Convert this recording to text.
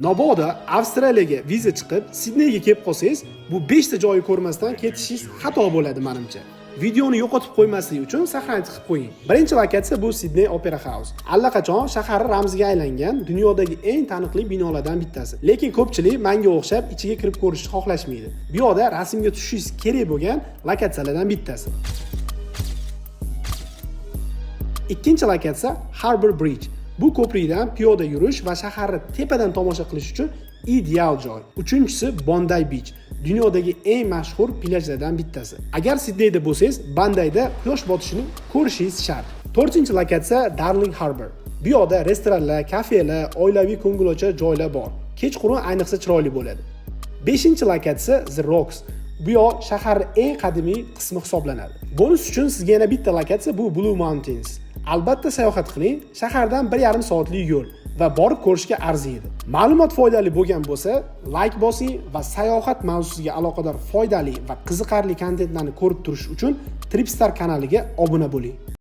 Mabodo Avstraliyaga viza chiqib, Sidneyga kelib qolsangiz, bu 5 ta joyni ko'rmasdan ketishingiz xato bo'ladi menimcha. Videoni yo'qotib qo'ymaslik uchun saqlanib qilib qo'ying. Birinchi lokatsiya bu Sydney Opera House. Allaqachon shaharning ramziga aylangan dunyodagi eng taniqli binolardan bittasi. Lekin ko'pchilik menga o'xshab ichiga kirib ko'rishni xohlashmaydi. Bu yerda rasmga tushishingiz kerak bo'lgan lokatsiyalardan bittasi. Ikkinchi lokatsiya Harbour Bridge. Bu ko'prikdan piyoda yurish va shaharni tepadan tomosha qilish uchun ideal joy. Uchinchisi Bondi Beach. Dunyodagi eng mashhur plyajlardan bittasi. Agar Sidneyda bo'lsangiz, Bondayda quyosh botishini ko'rishingiz shart. To'rtinchi lokatsiya Darling Harbour. Bu yerda restoranlar, kafelar, oilaviy ko'ngilochar joylar bor. Kechqurun ayniqsa chiroyli bo'ladi. Beshinchi lokatsiya The Rocks. Bu yer shaharning eng qadimiy qismi hisoblanadi. Bonus uchun sizga yana bitta lokatsiya bu Blue Mountains. Albatta sayohat qiling, shahardan 1,5 soatlik yo'l va borib ko'rishga arziydi. Ma'lumot foydali bo'lgan bo'lsa, like bosing va sayohat mavzusiga aloqador foydali va qiziqarli kontentlarni ko'rib turish uchun Tripstar kanaliga obuna bo'ling.